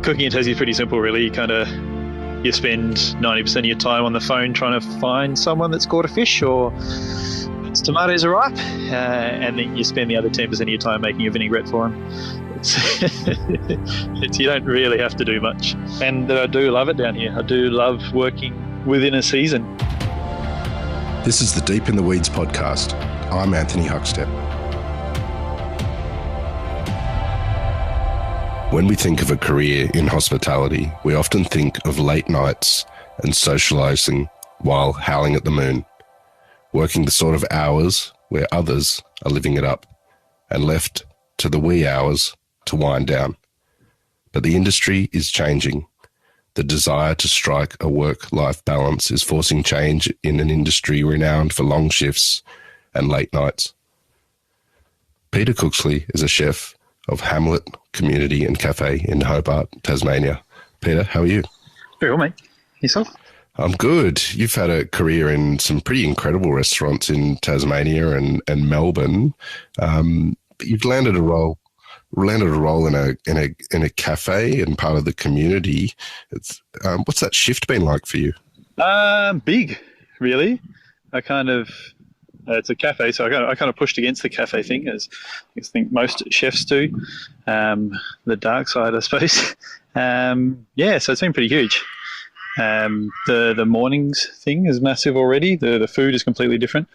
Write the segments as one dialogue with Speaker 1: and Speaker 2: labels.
Speaker 1: Cooking in Tassie is pretty simple, really. You spend 90% of your time on the phone trying to find someone that's caught a fish or its tomatoes are ripe, and then you spend the other 10% of your time making a vinaigrette for them. You don't really have to do much. And I do love it down here. I do love working within a season.
Speaker 2: This is the Deep in the Weeds podcast. I'm Anthony Huckstep. When we think of a career in hospitality, we often think of late nights and socialising while howling at the moon, working the sort of hours where others are living it up and left to the wee hours to wind down. But the industry is changing. The desire to strike a work-life balance is forcing change in an industry renowned for long shifts and late nights. Peter Cooksley is a chef of Hamlet Community and Café in Hobart, Tasmania. Peter, how are you?
Speaker 1: Very well, mate. Yourself?
Speaker 2: I'm good. You've had a career in some pretty incredible restaurants in Tasmania and Melbourne. You've landed a role in a cafe and part of the community. What's that shift been like for you?
Speaker 1: Big, really. It's a cafe, so I kind of pushed against the cafe thing, as I think most chefs do. The dark side, I suppose. So it's been pretty huge. The mornings thing is massive already. The food is completely different,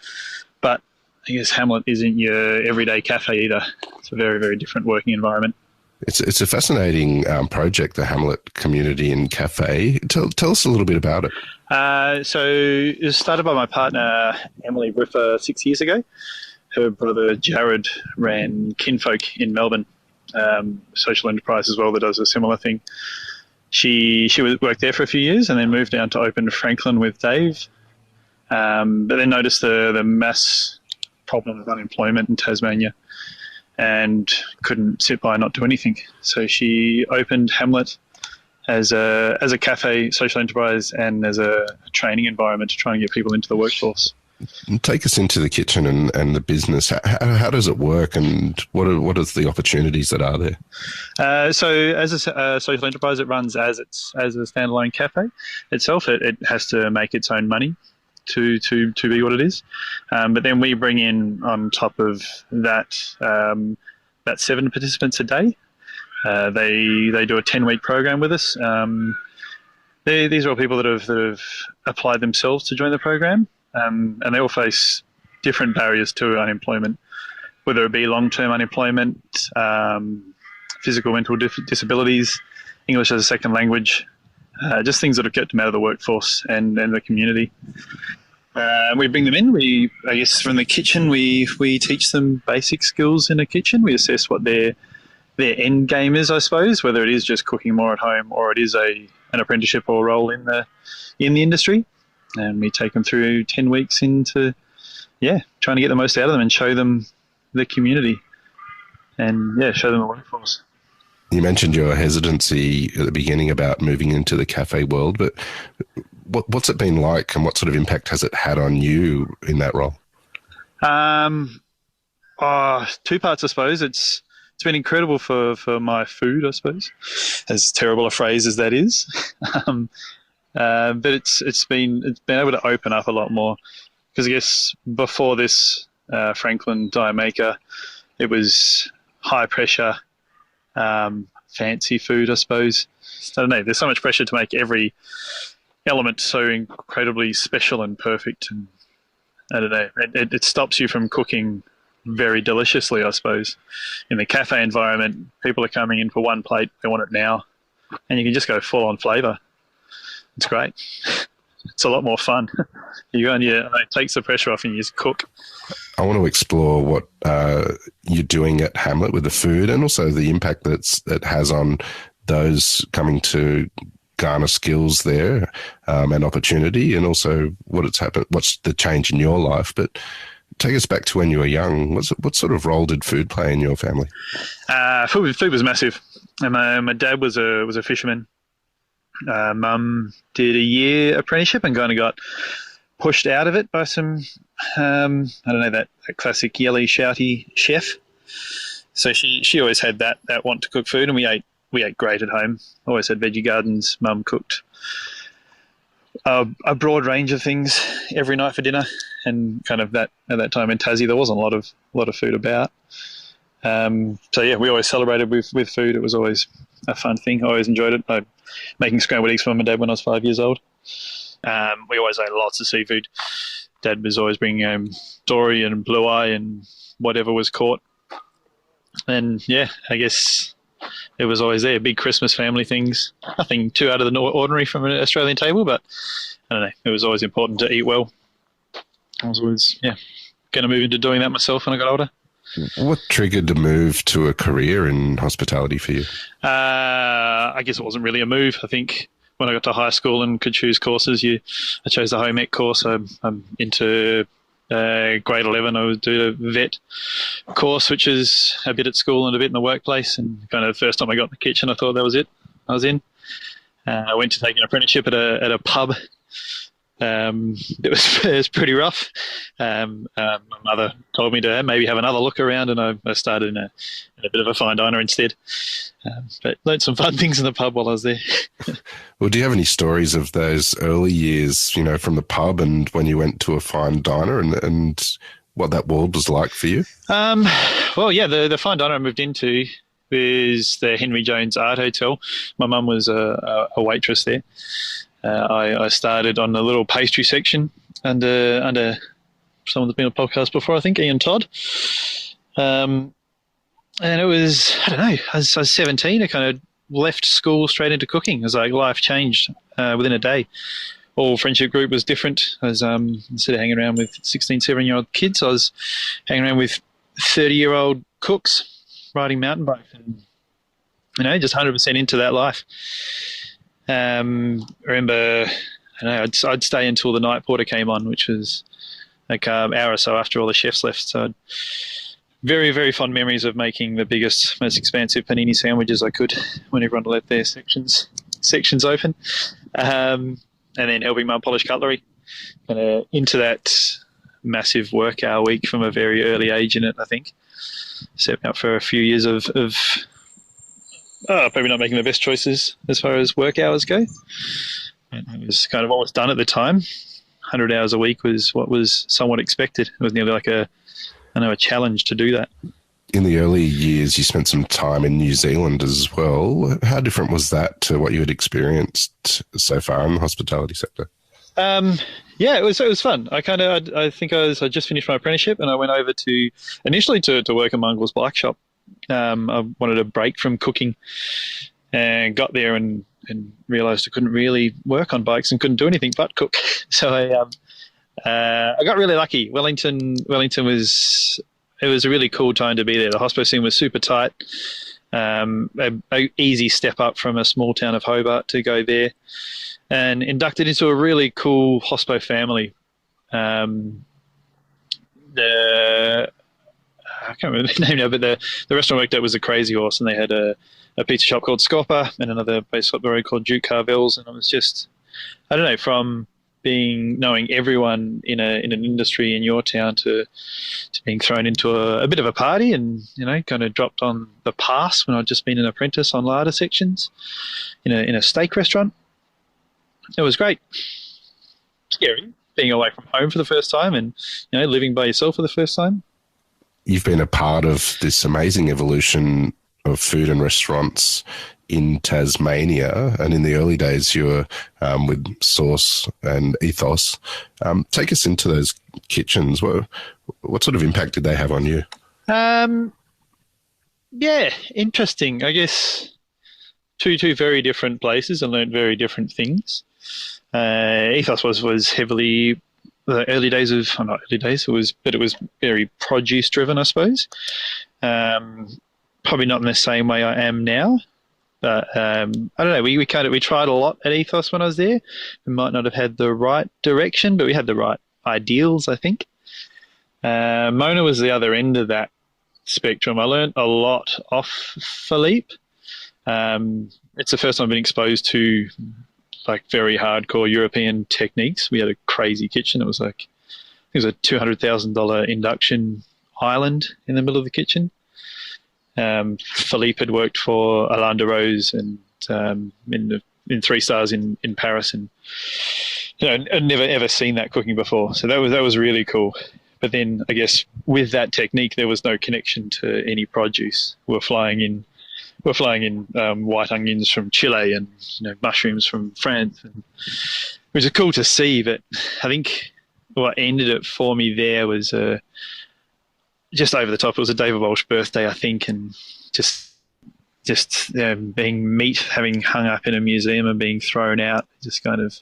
Speaker 1: but I guess Hamlet isn't your everyday cafe either. It's a very, very different working environment.
Speaker 2: It's a fascinating project, the Hamlet Community and Café. Tell us a little bit about it.
Speaker 1: So it was started by my partner, Emily Riffer, 6 years ago. Her brother, Jared, ran Kinfolk in Melbourne, social enterprise as well that does a similar thing. She worked there for a few years and then moved down to open Franklin with Dave, but then noticed the mass problem of unemployment in Tasmania and couldn't sit by and not do anything. So she opened Hamlet as a cafe, social enterprise, and as a training environment to try and get people into the workforce.
Speaker 2: Take us into the kitchen and the business. How does it work, and what are the opportunities that are there?
Speaker 1: So as a social enterprise, it runs as a standalone cafe itself. It has to make its own money to be what it is. But then we bring in on top of that about 7 participants a day. They do a 10-week program with us. These are all people that have applied themselves to join the program, and they all face different barriers to unemployment, whether it be long-term unemployment, physical, mental disabilities, English as a second language, just things that have kept them out of the workforce and the community. We bring them in. I guess from the kitchen, we teach them basic skills in a kitchen. We assess what their end game is, I suppose, whether it is just cooking more at home or it is an apprenticeship or role in the industry. And we take them through 10 weeks into, trying to get the most out of them and show them the community and, show them the workforce.
Speaker 2: You mentioned your hesitancy at the beginning about moving into the cafe world, but what's it been like, and what sort of impact has it had on you in that role?
Speaker 1: 2 parts, I suppose. It's been incredible for my food, I suppose, as terrible a phrase as that is. But it's been able to open up a lot more, because I guess before this Franklin die maker, it was high pressure, fancy food, I suppose. I don't know. There's so much pressure to make every element so incredibly special and perfect, and I don't know. It stops you from cooking very deliciously, I suppose. In the cafe environment, people are coming in for one plate, they want it now, and you can just go full on flavour. It's great. It's a lot more fun. You go and it takes the pressure off and you just cook.
Speaker 2: I want to explore what you're doing at Hamlet with the food, and also the impact that it has on those coming to garner skills there and opportunity, and also what's the change in your life. But take us back to when you were young. What sort of role did food play in your family?
Speaker 1: Food was massive. And my dad was a fisherman. Mum did a year apprenticeship and kind of got pushed out of it by some, that classic yelly, shouty chef. So she always had that want to cook food, and we ate we ate great at home. Always had veggie gardens. Mum cooked a broad range of things every night for dinner, and kind of that at that time in Tassie there wasn't a lot of food about. So yeah, we always celebrated with food. It was always a fun thing. I always enjoyed it. Making scrambled eggs for Mum and Dad when I was 5 years old. We always ate lots of seafood. Dad was always bringing home dory and blue eye and whatever was caught. And yeah, I guess it was always there. Big Christmas family things. Nothing too out of the ordinary from an Australian table, but I don't know. It was always important to eat well. I was always, going to move into doing that myself when I got older.
Speaker 2: What triggered the move to a career in hospitality for you?
Speaker 1: I guess it wasn't really a move. I think when I got to high school and could choose courses, I chose the home ec course. I'm into grade 11. I would do a vet course, which is a bit at school and a bit in the workplace. And kind of the first time I got in the kitchen, I thought that was it. I was in. I went to take an apprenticeship at a pub. It was pretty rough. My mother told me to maybe have another look around, and I started in a bit of a fine diner instead. But learned some fun things in the pub while I was there.
Speaker 2: Well, do you have any stories of those early years, from the pub and when you went to a fine diner and what that world was like for you?
Speaker 1: Well, yeah, the fine diner I moved into was the Henry Jones Art Hotel. My mum was a waitress there. I started on the little pastry section under someone that's been on the podcast before, I think, Ian Todd. And it was, I don't know, I was 17. I kind of left school straight into cooking. It was like life changed within a day. All friendship group was different. I was instead of hanging around with 16, 17-year-old kids, I was hanging around with 30-year-old cooks riding mountain bikes and, just 100% into that life. I remember, I'd stay until the night porter came on, which was like an hour or so after all the chefs left. So I'd very, very fond memories of making the biggest, most expansive panini sandwiches I could when everyone let their sections open, and then helping Mum polish cutlery. Kind of into that massive work hour week from a very early age in it, I think. Set me up for a few years of probably not making the best choices as far as work hours go. It was kind of what was done at the time. 100 hours a week was what was somewhat expected. It was nearly like a challenge to do that.
Speaker 2: In the early years, you spent some time in New Zealand as well. How different was that to what you had experienced so far in the hospitality sector?
Speaker 1: It was fun. I just finished my apprenticeship and I went over initially to work at Mungle's bike shop. I wanted a break from cooking and got there and realised I couldn't really work on bikes and couldn't do anything but cook. So I got really lucky. Wellington was a really cool time to be there. The hospo scene was super tight. A easy step up from a small town of Hobart to go there, and inducted into a really cool hospo family. I can't remember the name now, but the restaurant I worked at was a Crazy Horse, and they had a pizza shop called Scopper and another place up the road called Duke Carvel's. And it was just, I don't know, from knowing everyone in an industry in your town to being thrown into a bit of a party and, kind of dropped on the pass when I'd just been an apprentice on larder sections in a steak restaurant. It was great. Scary, being away from home for the first time and, living by yourself for the first time.
Speaker 2: You've been a part of this amazing evolution of food and restaurants in Tasmania, and in the early days you were with Sauce and Ethos. Take us into those kitchens. What sort of impact did they have on you? Interesting. I guess two very different places and learned very different things. Ethos was heavily the early days of, not early days, it was very produce driven, I suppose. Probably not in the same way I am now, but I don't know. We tried a lot at Ethos when I was there. We might not have had the right direction, but we had the right ideals, I think. Mona was the other end of that spectrum. I learned a lot off Philippe. It's the first time I've been exposed to like very hardcore European techniques. We had a crazy kitchen. It was a $200,000 induction island in the middle of the kitchen.
Speaker 1: Philippe had worked for Alain de Rose and in Three Stars in Paris, and I'd never ever seen that cooking before. So that was really cool. But then I guess with that technique, there was no connection to any produce. We're flying in white onions from Chile and mushrooms from France, and which is cool to see. But I think what ended it for me there was just over the top. It was a David Walsh birthday, I think, and just being meat, having hung up in a museum and being thrown out, just kind of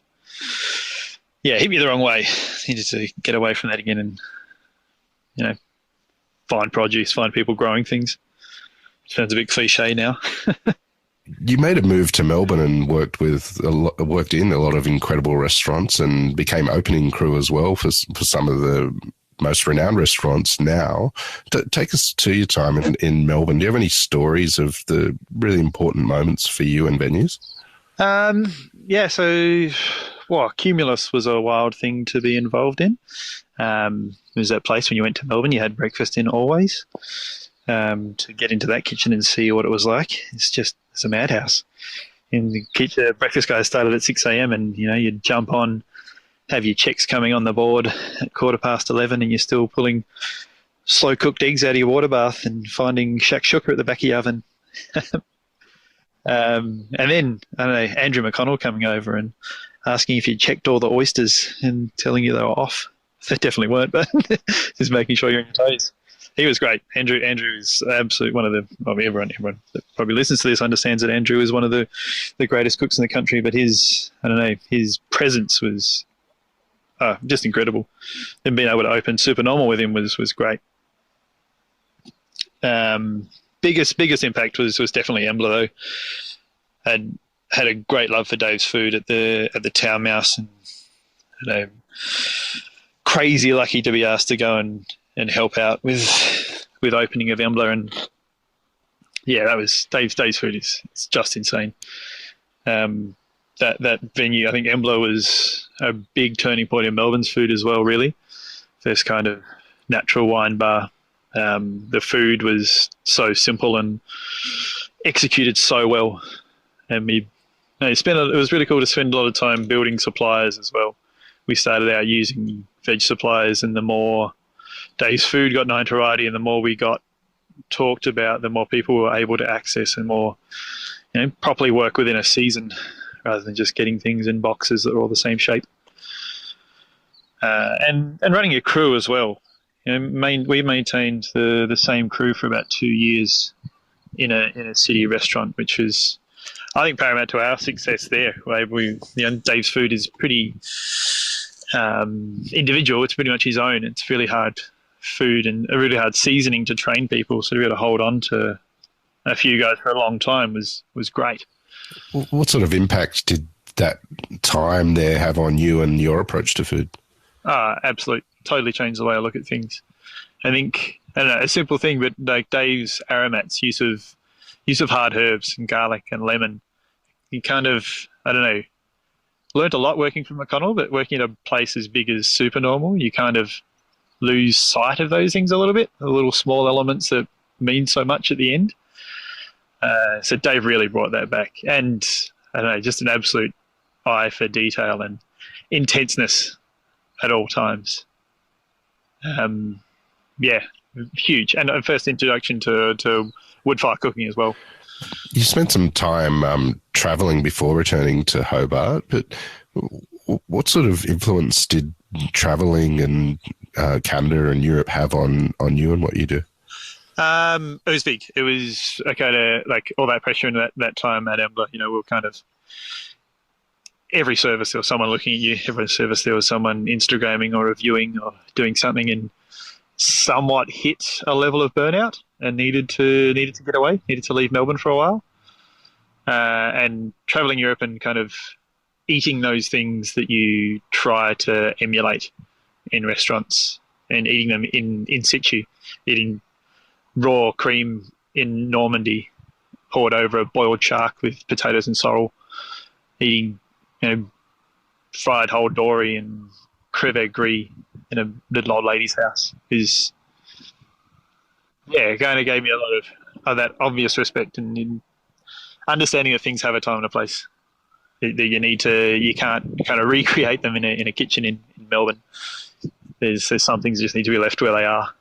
Speaker 1: hit me the wrong way. Needed to get away from that again and find produce, find people growing things. Sounds a bit cliche now.
Speaker 2: You made a move to Melbourne and worked in a lot of incredible restaurants and became opening crew as well for some of the most renowned restaurants now. Take us to your time in Melbourne. Do you have any stories of the really important moments for you and venues? So Cumulus was a wild thing to be involved in. It was that place when you went to Melbourne, you had breakfast in always. To get into that kitchen and see what it was like, it's a madhouse. In the kitchen, breakfast guys started at 6 a.m. and you'd jump on, have your checks coming on the board at 11:15, and you're still pulling slow cooked eggs out of your water bath and finding shakshuka at the back of your oven. And then Andrew McConnell coming over and asking if you'd checked all the oysters and telling you they were off. They definitely weren't, but just making sure you're on your toes. He was great. Andrew is absolutely one of the. Everyone that probably listens to this understands that Andrew is one of the greatest cooks in the country. But his presence was just incredible. And being able to open Supernormal with him was great. Biggest impact was definitely Embla though. Had a great love for Dave's food at the Town Mouse, and crazy lucky to be asked to go and help out with opening of Embla. And that was Dave's food is just insane. That venue, I think Embla was a big turning point in Melbourne's food as well, really. This kind of natural wine bar. The food was so simple and executed so well. And it was really cool to spend a lot of time building suppliers as well. We started out using veg suppliers, and the more Dave's food got notoriety and the more we got talked about, the more people were able to access and more properly work within a season rather than just getting things in boxes that are all the same shape. And running a crew as well. We maintained the same crew for about 2 years in a city restaurant, which was, I think, paramount to our success there. Dave's food is pretty individual. It's pretty much his own. It's really hard food and a really hard seasoning to train people. So to be able to hold on to a few guys for a long time was great. What sort of impact did that time there have on you and your approach to food?
Speaker 1: Absolutely. Totally changed the way I look at things. I think, a simple thing, but like Dave's aromats, use of hard herbs and garlic and lemon, you kind of, learned a lot working for McConnell, but working at a place as big as Supernormal, you kind of lose sight of those things a little bit, the little small elements that mean so much at the end. So Dave really brought that back. And, just an absolute eye for detail and intenseness at all times. Huge. And a first introduction to wood fire cooking as well.
Speaker 2: You spent some time travelling before returning to Hobart, but what sort of influence did travelling and Canada and Europe have on you and what you do?
Speaker 1: It was big. It was all that pressure in that time at Embla. We were kind of every service there was someone looking at you. Every service there was someone Instagramming or reviewing or doing something, and somewhat hit a level of burnout and needed to get away, needed to leave Melbourne for a while. And traveling Europe and kind of eating those things that you try to emulate in restaurants and eating them in situ, eating raw cream in Normandy poured over a boiled shark with potatoes and sorrel, eating fried whole dory and crevette gris in a little old lady's house is kind of gave me that obvious respect and understanding that things have a time and a place. That you can't kind of recreate them in a kitchen in Melbourne. There's some things just need to be left where they are.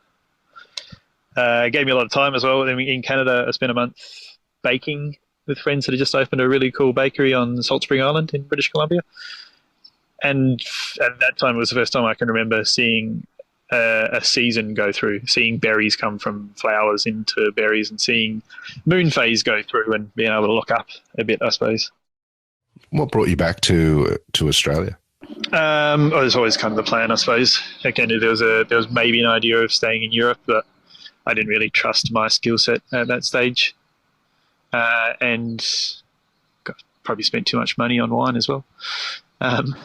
Speaker 1: It gave me a lot of time as well. In Canada, I spent a month baking with friends that had just opened a really cool bakery on Salt Spring Island in British Columbia. And at that time, it was the first time I can remember seeing a season go through, seeing berries come from flowers into berries and seeing moon phase go through and being able to look up a bit, I suppose.
Speaker 2: What brought you back to Australia?
Speaker 1: It was always kind of the plan, I suppose. Again, there was maybe an idea of staying in Europe, but I didn't really trust my skill set at that stage. And probably spent too much money on wine as well. And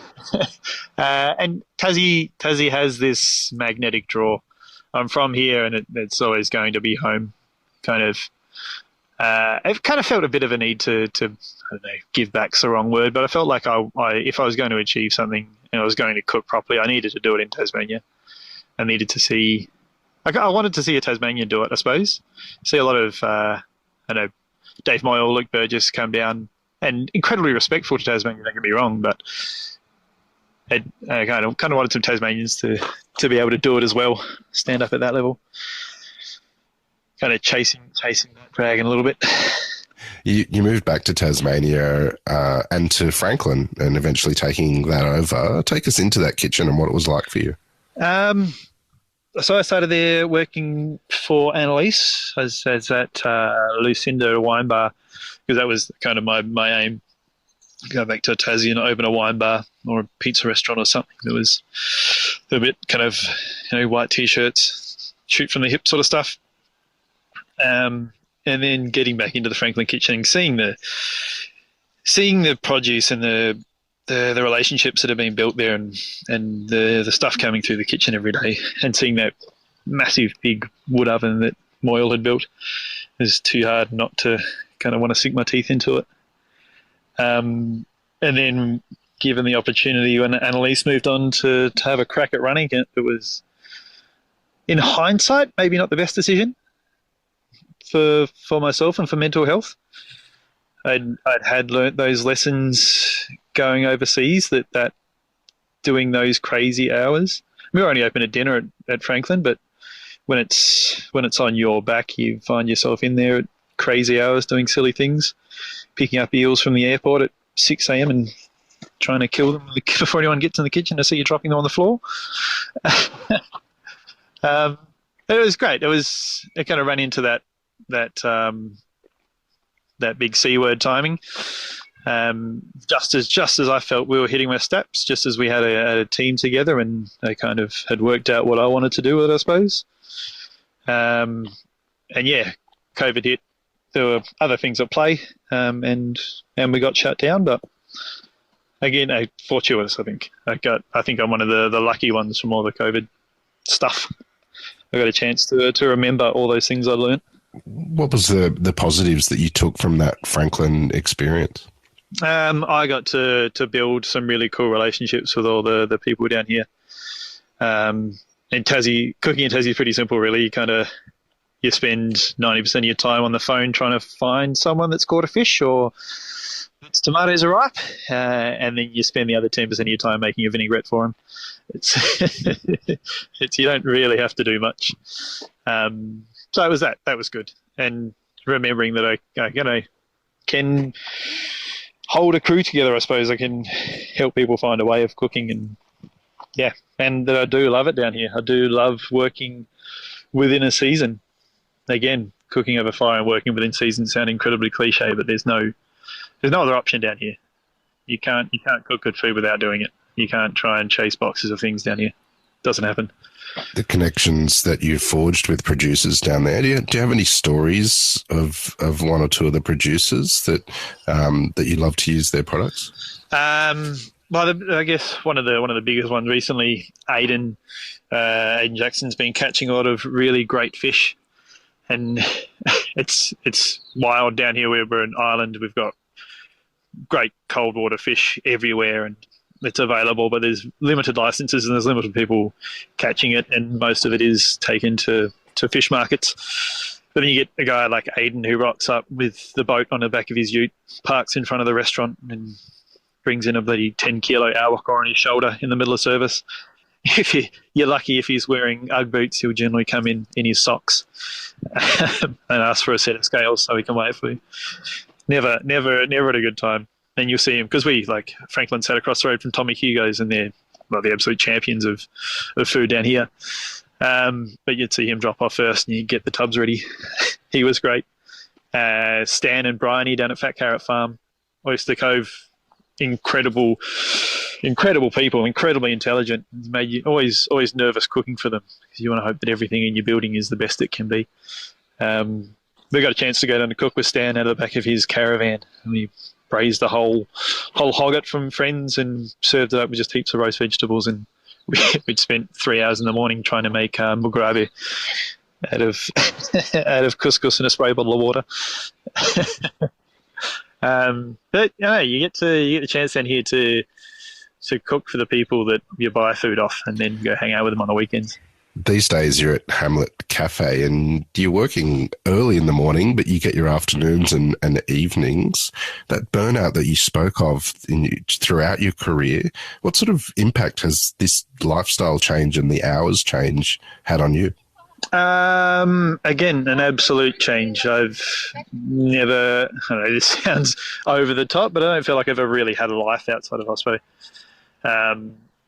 Speaker 1: Tassie has this magnetic draw. I'm from here, and it's always going to be home. I've kind of felt a bit of a need to I don't know, give back's the wrong word, but I felt like if I was going to achieve something and I was going to cook properly, I needed to do it in Tasmania. I needed to see. I wanted to see a Tasmanian do it, I suppose. See a lot of I know Dave Moyle, Luke Burgess come down, and incredibly respectful to Tasmania, don't get me wrong, but I kind of wanted some Tasmanians to be able to do it as well, stand up at that level. Kind of chasing that dragon a little bit.
Speaker 2: You moved back to Tasmania and to Franklin and eventually taking that over. Take us into that kitchen and what it was like for you.
Speaker 1: So I started there working for Annalise as at Lucinda Wine Bar, because that was kind of my aim. Go back to Tassie and open a wine bar or a pizza restaurant or something that was a bit kind of, white T-shirts, shoot from the hip sort of stuff. And then getting back into the Franklin kitchen, seeing the produce and the relationships that have been built there, and the stuff coming through the kitchen every day, and seeing that massive big wood oven that Moyle had built, it was too hard not to kind of want to sink my teeth into it. And then given the opportunity when Annalise moved on to have a crack at running it, it was, in hindsight, maybe not the best decision for myself and for mental health. I'd learnt those lessons going overseas, that doing those crazy hours. We were only open at dinner at Franklin, but when it's on your back, you find yourself in there at crazy hours doing silly things, picking up eels from the airport at 6 a.m. and trying to kill them before anyone gets in the kitchen to see you dropping them on the floor. It was great. It kind of ran into that big C word timing. Just as I felt we were hitting my steps, just as we had a team together, and I kind of had worked out what I wanted to do with it, I suppose. And yeah, COVID hit. There were other things at play, and we got shut down. But again, fortuitous, I think. I think I'm one of the lucky ones from all the COVID stuff. I got a chance to remember all those things I learned.
Speaker 2: What was the positives that you took from that Franklin experience?
Speaker 1: I got to build some really cool relationships with all the people down here. In Tassie, cooking in Tassie is pretty simple, really. You spend 90% of your time on the phone trying to find someone that's caught a fish or its tomatoes are ripe, and then you spend the other 10% of your time making a vinaigrette for them. It's you don't really have to do much. So it was that was good, and remembering that I can hold a crew together. I suppose I can help people find a way of cooking, and that I do love it down here. I do love working within a season. Again, cooking over fire and working within season sound incredibly cliche, but there's no other option down here. You can't cook good food without doing it. You can't try and chase boxes of things down here. Doesn't happen.
Speaker 2: The connections that you forged with producers down there. Do you have any stories of one or two of the producers that you love to use their products?
Speaker 1: Well, I guess one of the biggest ones recently, Aiden Jackson's been catching a lot of really great fish, and it's wild down here. We're an island. We've got great cold water fish everywhere, and it's available, but there's limited licenses and there's limited people catching it, and most of it is taken to fish markets. But then you get a guy like Aiden who rocks up with the boat on the back of his ute, parks in front of the restaurant, and brings in a bloody 10-kilo awaka on his shoulder in the middle of service. You're lucky if he's wearing Ugg boots, he'll generally come in his socks and ask for a set of scales so he can weigh it for you. Never had a good time. And you'll see him, because Franklin sat across the road from Tommy Hugo's, and they're the absolute champions of food down here. But you'd see him drop off first and you get the tubs ready. He was great. Stan and Bryony down at Fat Carrot Farm, Oyster Cove, incredible people, incredibly intelligent. It's made you always nervous cooking for them, because you want to hope that everything in your building is the best it can be. We got a chance to go down to cook with Stan out of the back of his caravan, and we braised the whole hogget from friends and served it up with just heaps of roast vegetables, and we'd spent 3 hours in the morning trying to make mugrabe out of couscous and a spray bottle of water. But you get the chance down here to cook for the people that you buy food off, and then go hang out with them on the weekends.
Speaker 2: These days you're at Hamlet Cafe and you're working early in the morning, but you get your afternoons and evenings. That burnout that you spoke of throughout your career, what sort of impact has this lifestyle change and the hours change had on you?
Speaker 1: Again, an absolute change. I've never, I don't know, this sounds over the top, but I don't feel like I've ever really had a life outside of hospital.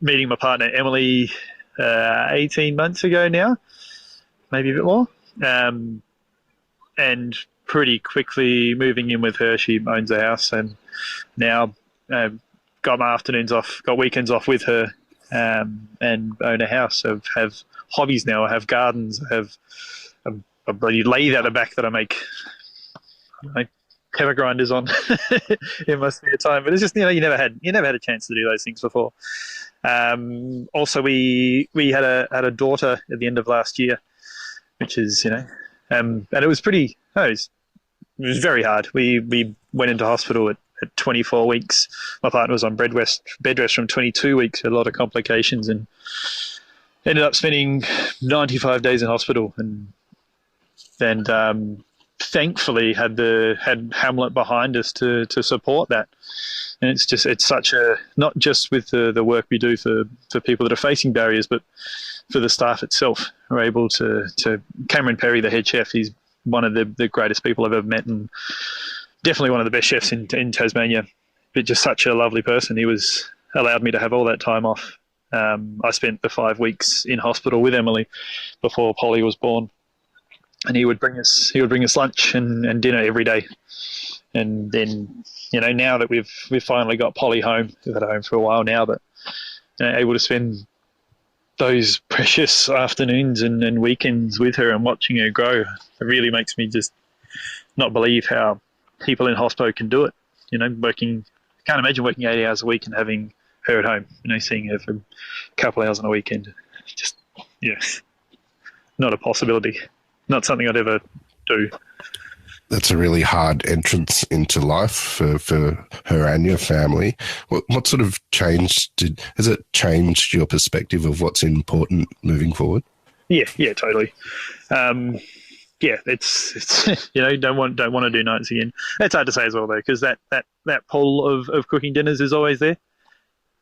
Speaker 1: Meeting my partner, Emily, 18 months ago now, maybe a bit more, and pretty quickly moving in with her. She owns a house, and now got my afternoons off, got weekends off with her, and own a house. I have hobbies now. I have gardens. I have a bloody lathe out the back that I make pepper grinders on in my spare time. But it's just, you never had a chance to do those things before. Also, we had a daughter at the end of last year, which is, and it was pretty. It was very hard. We went into hospital at 24 weeks. My partner was on bed rest from 22 weeks. Had a lot of complications, and ended up spending 95 days in hospital, and thankfully had Hamlet behind us to support that. And it's such a, not just with the work we do for people that are facing barriers, but for the staff itself. We're able to Cameron Perry, the head chef, he's one of the greatest people I've ever met, and definitely one of the best chefs in Tasmania, but just such a lovely person. He allowed me to have all that time off. I spent the 5 weeks in hospital with Emily before Polly was born, and he would bring us lunch and dinner every day. And then, now that we've finally got Polly home, we've had her home for a while now, but able to spend those precious afternoons and weekends with her and watching her grow, it really makes me just not believe how people in hospital can do it. Working, I can't imagine working 80 hours a week and having her at home, seeing her for a couple of hours on a weekend. Just, not a possibility. Not something I'd ever do.
Speaker 2: That's a really hard entrance into life for her and your family. What sort of change has it changed your perspective of what's important moving forward?
Speaker 1: Yeah, totally. It's don't want to do nights again. It's hard to say as well though, because that pull of cooking dinners is always there.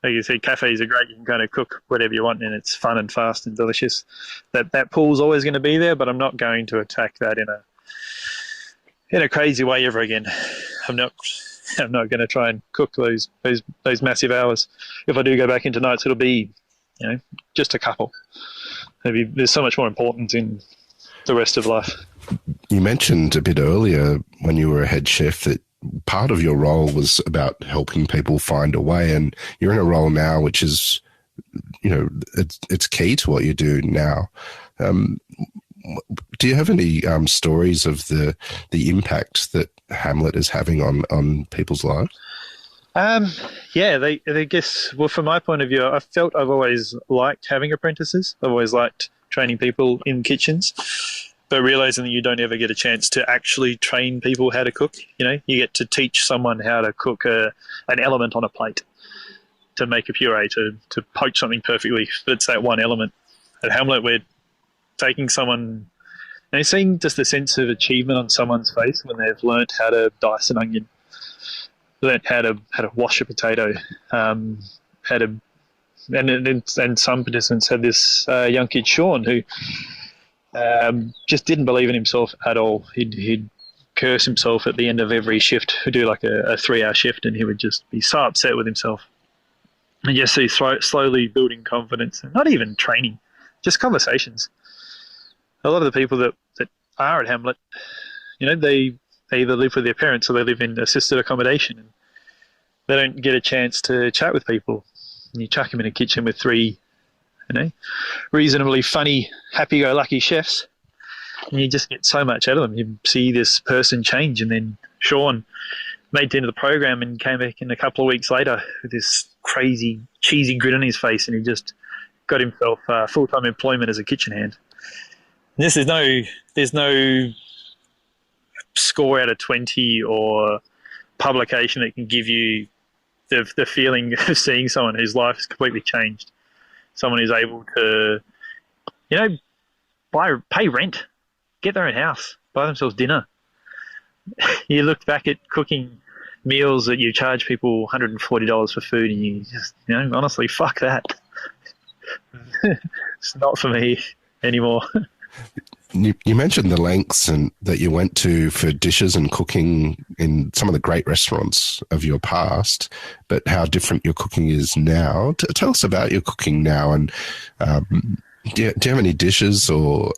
Speaker 1: Like you said, cafes are great. You can kind of cook whatever you want, and it's fun and fast and delicious. That pull's always going to be there, but I'm not going to attack that in a crazy way ever again. I'm not going to try and cook those massive hours. If I do go back into nights, it'll be just a couple. Maybe there's so much more importance in the rest of life.
Speaker 2: You mentioned a bit earlier when you were a head chef that part of your role was about helping people find a way, and you're in a role now which is, it's key to what you do now. Do you have any stories of the impact that Hamlet is having on people's lives? They guess, well, from my point of view, I felt I've always liked having apprentices. I've always liked training people in kitchens, but realizing that you don't ever get a chance to actually train people how to cook. You get to teach someone how to cook an element on a plate, to make a puree, to poach something perfectly, but it's that one element. At Hamlet, we're taking someone
Speaker 1: And seeing just the sense of achievement on someone's face when they've learnt how to dice an onion, learnt how to wash a potato, how to and some participants had this young kid Sean who just didn't believe in himself at all. He'd curse himself at the end of every shift. He'd do like a 3-hour shift, and he would just be so upset with himself. And just see slowly building confidence, and not even training, just conversations. A lot of the people that are at Hamlet, they either live with their parents or they live in assisted accommodation, and they don't get a chance to chat with people. And you chuck them in a kitchen with 3, reasonably funny, happy-go-lucky chefs, and you just get so much out of them. You see this person change, and then Sean made it into the program and came back in a couple of weeks later with this crazy, cheesy grin on his face, and he just got himself full-time employment as a kitchen hand. And there's no score out of 20 or publication that can give you the feeling of seeing someone whose life has completely changed. Someone who's able to, pay rent, get their own house, buy themselves dinner. You look back at cooking meals that you charge people $140 for food, and you just, honestly, fuck that. It's not for me anymore.
Speaker 2: You mentioned the lengths that you went to for dishes and cooking in some of the great restaurants of your past, but how different your cooking is now. Tell us about your cooking now, and do you have any dishes or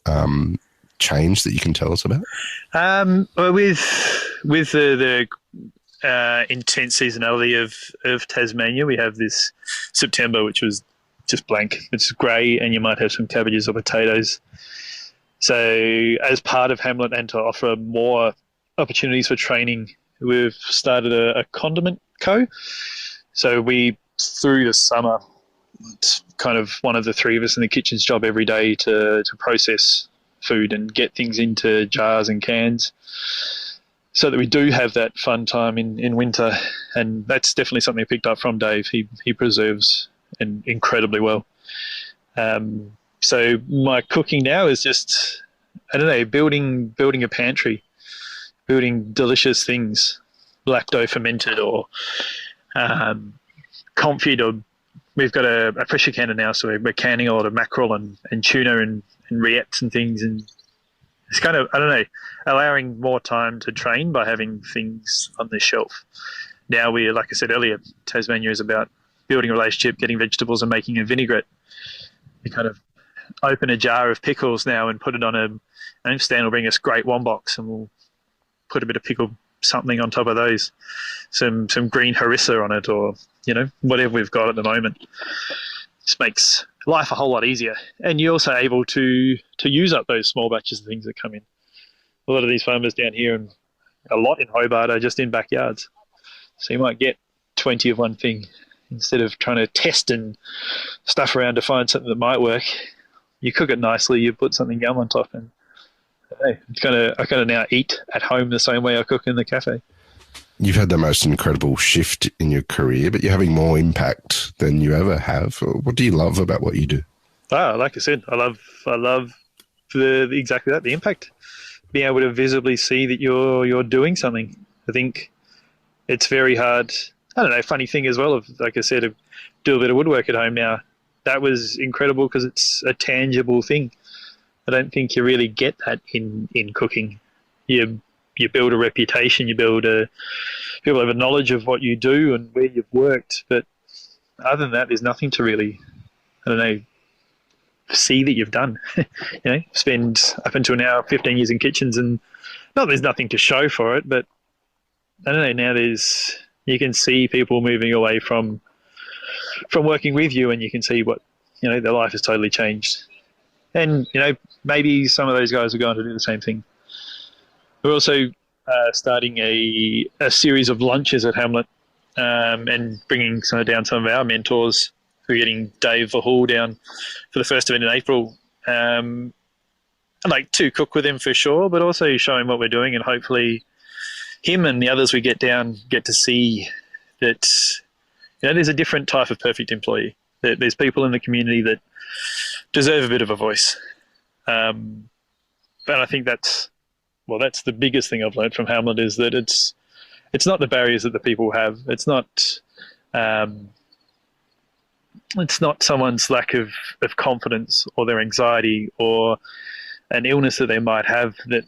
Speaker 2: change that you can tell us about?
Speaker 1: Well, with the intense seasonality of Tasmania, we have this September, which was just blank. It's grey, and you might have some cabbages or potatoes. So as part of Hamlet, and to offer more opportunities for training, we've started a condiment co. So we, through the summer, it's kind of one of the 3 of us in the kitchen's job every day to process food and get things into jars and cans, so that we do have that fun time in winter. And that's definitely something I picked up from Dave. He preserves incredibly well. So my cooking now is just, building a pantry, building delicious things, lacto fermented or confit, or we've got a pressure canner now, so we're canning a lot of mackerel and tuna and rillettes and things, and it's kind of, allowing more time to train by having things on the shelf. Now like I said earlier, Tasmania is about building a relationship, getting vegetables and making a vinaigrette. You kind of open a jar of pickles now and put it on Stan will bring us great wombox, and we'll put a bit of pickle something on top of those, some green harissa on it, or whatever we've got at the moment. Just makes life a whole lot easier, and you're also able to use up those small batches of things that come in. A lot of these farmers down here, and a lot in Hobart, are just in backyards, so you might get 20 of one thing. Instead of trying to test and stuff around to find something that might work, you cook it nicely, you put something yum on top, and I kind of now eat at home the same way I cook in the cafe.
Speaker 2: You've had the most incredible shift in your career, but you're having more impact than you ever have. What do you love about what you do?
Speaker 1: Like I said, I love exactly that, the impact. Being able to visibly see that you're doing something. I think it's very hard. Funny thing as well, like I said, to do a bit of woodwork at home now. That was incredible because it's a tangible thing. I don't think you really get that in cooking. You build a reputation, people have a knowledge of what you do and where you've worked, but other than that, there's nothing to really, see that you've done. Spend up until now 15 years in kitchens, and not there's nothing to show for it, but now you can see people moving away from working with you, and you can see what, their life has totally changed. And, maybe some of those guys are going to do the same thing. We're also starting a series of lunches at Hamlet, and bringing down some of our mentors. We're getting Dave Verhool down for the first event in April. I'd like to cook with him for sure, but also show him what we're doing, and hopefully him and the others we get down get to see that there's a different type of perfect employee. There's people in the community that deserve a bit of a voice. but I think that's the biggest thing I've learned from Hamlet, is that it's not the barriers that the people have. It's not someone's lack of confidence or their anxiety or an illness that they might have that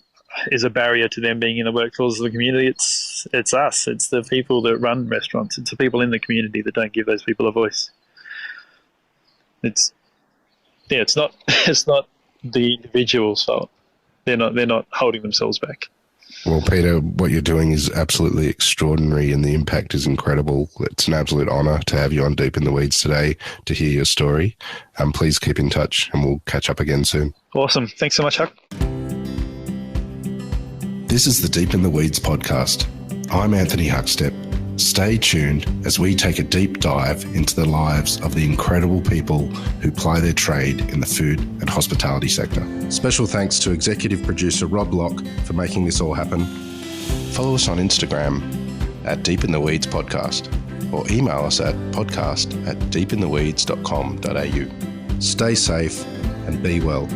Speaker 1: is a barrier to them being in the workforce of the community. It's us. It's the people that run restaurants. It's the people in the community that don't give those people a voice. It's not the individual's fault. They're not holding themselves back.
Speaker 2: Well, Peter, what you're doing is absolutely extraordinary and the impact is incredible. It's an absolute honour to have you on Deep in the Weeds today to hear your story. Please keep in touch and we'll catch up again soon.
Speaker 1: Awesome. Thanks so much, Huck.
Speaker 2: This is the Deep in the Weeds podcast. I'm Anthony Huckstep. Stay tuned as we take a deep dive into the lives of the incredible people who ply their trade in the food and hospitality sector. Special thanks to executive producer Rob Locke for making this all happen. Follow us on Instagram at Deep in the Weeds Podcast or email us at podcast@deepintheweeds.com.au. Stay safe and be well.